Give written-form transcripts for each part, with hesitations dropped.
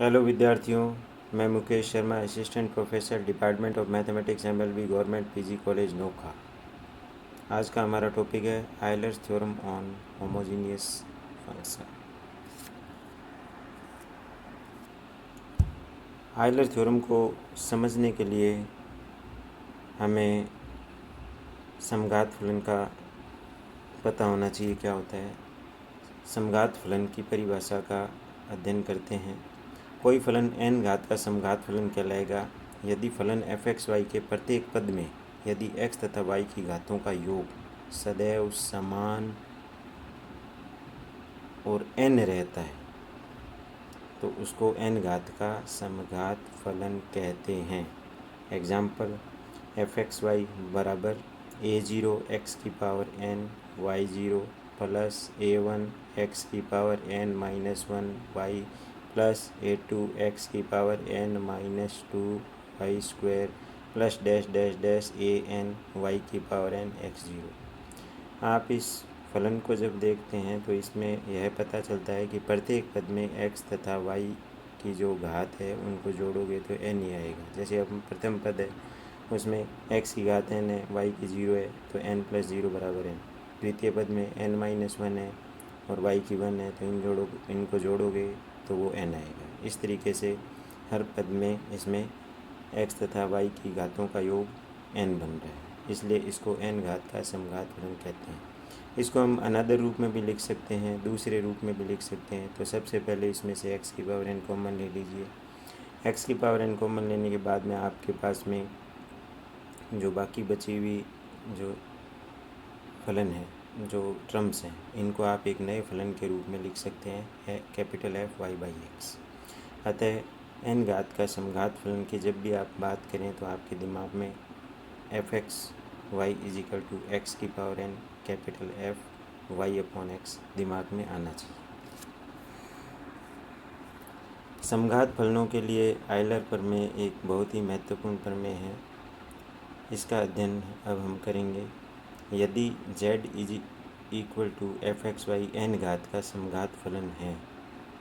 Hello विद्यार्थियों, मैं Mukesh Sharma, assistant professor, department of mathematics, MLB, government PG college Nokha. आज का हमारा टॉपिक है Euler's theorem on homogeneous function. Euler theorem को समझने के लिए हमें समघात फलन का पता होना चाहिए क्या होता है। समघात फलन की परिभाषा का अध्ययन करते हैं। कोई फलन n घात का समघात फलन कहलाएगा यदि फलन f(x,y) के प्रत्येक पद में यदि x तथा y की घातों का योग सदैव समान और n रहता है तो उसको n घात का समघात फलन कहते हैं। एग्जाम्पल, f(x,y) बराबर a0 x की power n y0 plus a1 x की power n minus 1 y plus a2 x की power n minus 2 y square plus dash dash dash a n y की पावर n x0। आप इस फलन को जब देखते हैं तो इसमें यह पता चलता है कि प्रत्येक पद में x तथा y की जो घात है उनको जोड़ोगे तो n ही आएगा। जैसे अब प्रथम पद है उसमें x की घात n है, y की 0 है तो n प्लस 0 बराबर n। द्वितीय पद में n माइनस 1 है और y की 1 है तो इनको जोड़ोगे तो वो n आएगा। इस तरीके से हर पद में इसमें x तथा y की घातों का योग n बन रहा है, इसलिए इसको n घात का समघात फलन कहते हैं। इसको हम अनदर रूप में भी लिख सकते हैं, दूसरे रूप में भी लिख सकते हैं। तो सबसे पहले इसमें से x की पावर n कॉमन ले लीजिए। x की पावर n कॉमन लेने के बाद में आपके पास में जो बाकी बची हुई जो फलन है, जो टर्म्स हैं, इनको आप एक नए फलन के रूप में लिख सकते हैं capital F y by x. अतः n घात का समघात फलन की जब भी आप बात करें तो आपके दिमाग में f(x, y) is equal to x की power n capital F y upon x दिमाग में आना चाहिए। समघात फलनों के लिए आयलर प्रमेय एक बहुत ही महत्वपूर्ण प्रमेय है। इसका अध्ययन अब हम करेंगे। यदि z is equal to f(x,y) n घात का समघात फलन है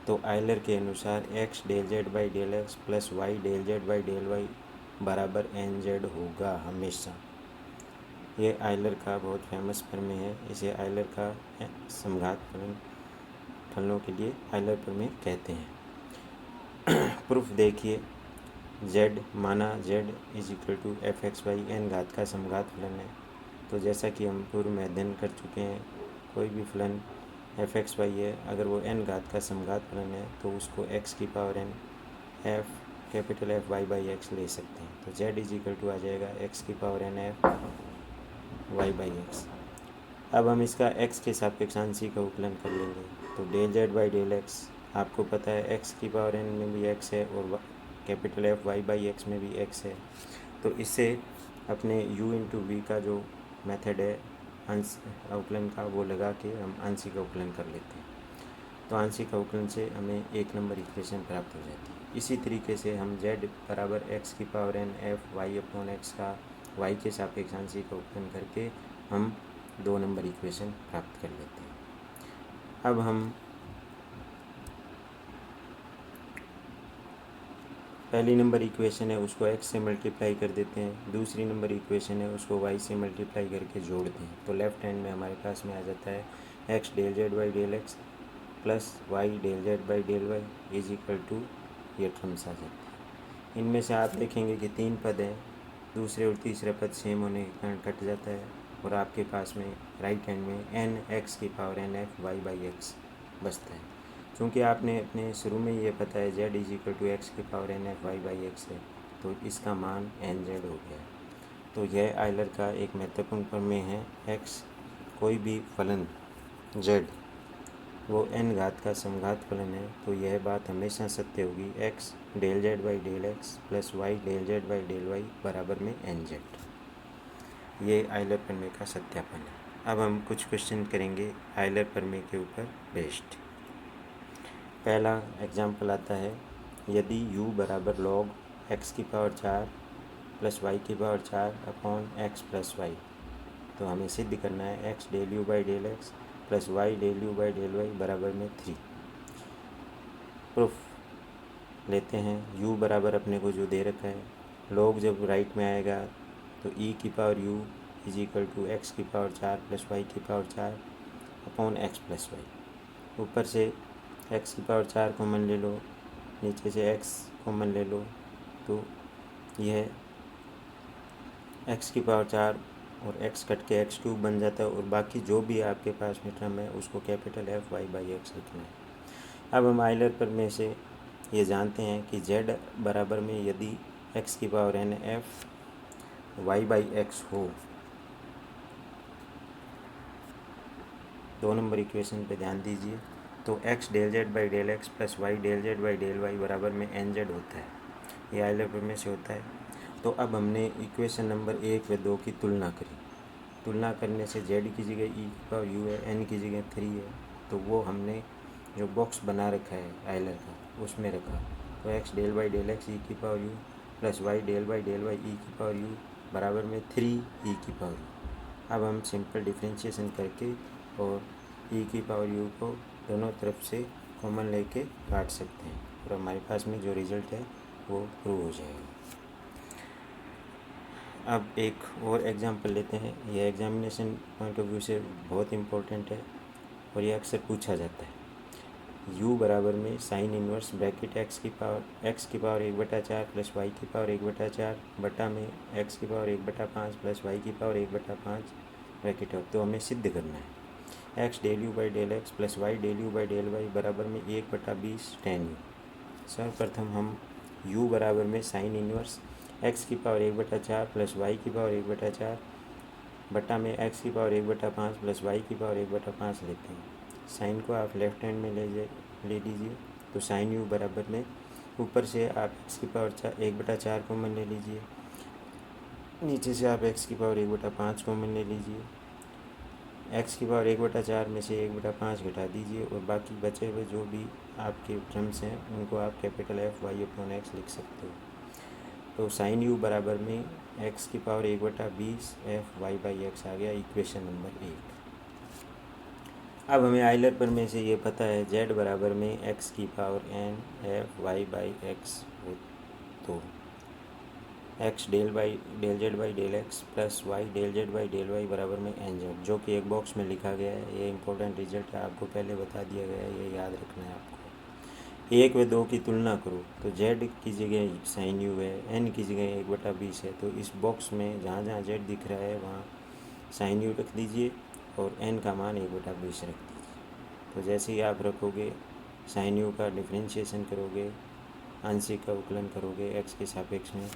तो आयलर के अनुसार x del z by del x plus y del z by del y बराबर nz होगा हमेशा। ये आयलर का बहुत फेमस प्रमेय है। इसे आयलर का समघात फलनों के लिए आयलर प्रमेय कहते हैं। प्रूफ देखिए, z माना z is equal to f(x,y) n घात का समघात फलन है। तो जैसा कि हम पूर्व में अध्ययन कर चुके हैं, कोई भी फलन f(x,y) है, अगर वो n घात का समघात फलन है तो उसको x की power n f capital F y by x ले सकते हैं। तो z इज इक्वल टू आ जाएगा x की power n f y by x. अब हम इसका x के सापेक्ष आंशिक का उपलन कर लेंगे। तो del z by del x आपको पता है x की पावर n में भी x है और capital F y by x में भी x है। तो इससे अपने u इंटू वी का जो मेथड है अंश अवकलन का, वो लगा के हम आंशिक अवकलन कर लेते हैं। तो आंशिक अवकलन से हमें एक नंबर इक्वेशन प्राप्त हो जाती है। इसी तरीके से हम z बराबर x की power n f y upon x का y के सापेक्ष आंशिक अवकलन करके हम 2 नंबर इक्वेशन प्राप्त कर लेते हैं। अब हम पहली नंबर इक्वेशन है उसको x से मल्टीप्लाई कर देते हैं, दूसरी नंबर इक्वेशन है उसको y से मल्टीप्लाई करके जोड़ते हैं। तो लेफ्ट हैंड में हमारे पास में आ जाता है x del z by del x plus y del z by del y is equal to ये टर्म्स आ जाते हैं। इनमें से आप देखेंगे कि 3 पद हैं, दूसरे और तीसरे पद सेम होने के कारण कट जाता है और आपके पास में राइट हैंड में n x की power n f y by x बचता है। क्योंकि आपने अपने शुरू में ये पता है z is equal to x की power n f y by x है, तो इसका मान n z हो गया। तो यह आयलर का एक महत्वपूर्ण प्रमेय है। x कोई भी फलन z वो n घात का समघात फलन है तो यह बात हमेशा सत्य होगी, x del z by del x plus y del z by del y बराबर में nz। ये आयलर प्रमेय का सत्यापन है। अब हम कुछ क्वेश्चन करेंगे आयलर प्रमेय के ऊपर बेस्ड। पहला एग्जाम्पल आता है, यदि u बराबर लॉग x की पावर 4 प्लस y की power 4 upon x plus y, तो हमें सिद्ध करना है x del u by del x plus y del u by del y बराबर में 3। प्रूफ लेते हैं। u बराबर अपने को जो दे रखा है, log जब राइट में आएगा तो e की power u is equal to x की पावर 4 प्लस वाई की power 4 upon x plus y. ऊपर से x की पावर 4 कॉमन ले लो, नीचे से x कॉमन ले लो, तो यह x की पावर 4 और x कट के x क्यूब बन जाता है, और बाकी जो भी आपके पास में टर्म है उसको capital F y by x लिखना है। अब हम आइलर पर में से ये जानते हैं कि z बराबर में यदि x की power n F y by x हो, 2 नंबर इक्वेशन पे ध्यान दीजिए, तो x del z by del x plus y del z by del y बराबर में एन जेड होता है। ये आइलर पर में से होता है। तो अब हमने इक्वेशन नंबर 1 व 2 की तुलना करी। तुलना करने से z की जगह e की पावर u है, n की जगह 3 है, तो वो हमने जो बॉक्स बना रखा है आइलर का उसमें रखा। तो x del by del x e की power u plus y del by del y e की पावर u बराबर में 3 e की पावर u। अब हम सिंपल डिफ्रेंशिएशन करके और e की पावर u को दोनों तरफ से कॉमन लेके काट सकते हैं, और हमारे पास में जो रिज़ल्ट है वो प्रूव हो जाएगा। अब एक और एग्जांपल लेते हैं। यह एग्जामिनेशन पॉइंट ऑफ व्यू से बहुत इम्पोर्टेंट है और यह अक्सर पूछा जाता है। u बराबर में साइन इन्वर्स ब्रैकेट x की पावर 1/4 प्लस वाई की पावर 1/4 बटा में x की पावर 1/5 प्लस वाई की पावर 1/5 ब्रैकेट ऑफ। तो हमें सिद्ध करना है x del u by del x plus y del u by del y बराबर में 1/20 tan u। सर्वप्रथम हम u बराबर में साइन इन्वर्स x की पावर 1/4 प्लस वाई की पावर 1/4 बटा में x की पावर 1/5 प्लस वाई की पावर 1/5 लेते हैं। साइन को आप लेफ्ट हैंड में ले लीजिए, तो साइन u बराबर में ऊपर से आप x की पावर 1/4 कॉमन ले लीजिए, नीचे से आप x की पावर 1/5 कॉमन ले लीजिए। x की पावर 1/4 में से 1/5 घटा दीजिए, और बाकी बचे हुए जो भी आपके टर्म्स हैं उनको आप capital F y upon x लिख सकते हो। तो साइन u बराबर में x की power 1/20 F y by x आ गया, इक्वेशन नंबर 1। अब हमें आइलर पर में से ये पता है z बराबर में x की power n F y by x हो, तो x del z by del x plus y del z by del y बराबर में एन जेड, जो कि एक बॉक्स में लिखा गया है। ये इंपॉर्टेंट रिजल्ट है, आपको पहले बता दिया गया है, ये याद रखना है आपको। 1 व 2 की तुलना करो तो z की जगह साइन u है, n की जगह 1/20 है, तो इस बॉक्स में जहाँ जहाँ z दिख रहा है वहाँ साइन u रख दीजिए और n का मान 1/20 रख दीजिए। तो जैसे ही आप रखोगे साइन u का डिफ्रेंशिएशन करोगे, आंशिक का उकलन करोगे x के सापेक्ष में,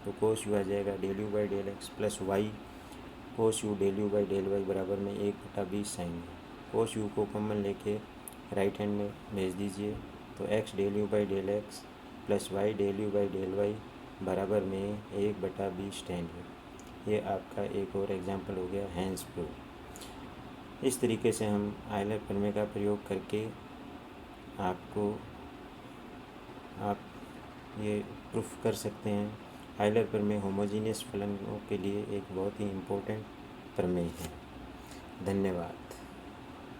तो कोस u आ जाएगा del u by del x plus y cos u del u by del y बराबर में 1/20 साइन u। कोस u को कॉमन लेके राइट हैंड में भेज दीजिए, तो x del u by del x plus y del u by del y बराबर में 1/20 tan u। ये आपका एक और एग्जांपल हो गया हैंस प्रूफ। इस तरीके से हम आइलर प्रमेय का प्रयोग करके आप ये प्रूफ कर सकते हैं। आइलर प्रमेय होमोजीनियस फलनों के लिए एक बहुत ही इम्पोर्टेंट प्रमेय है। धन्यवाद।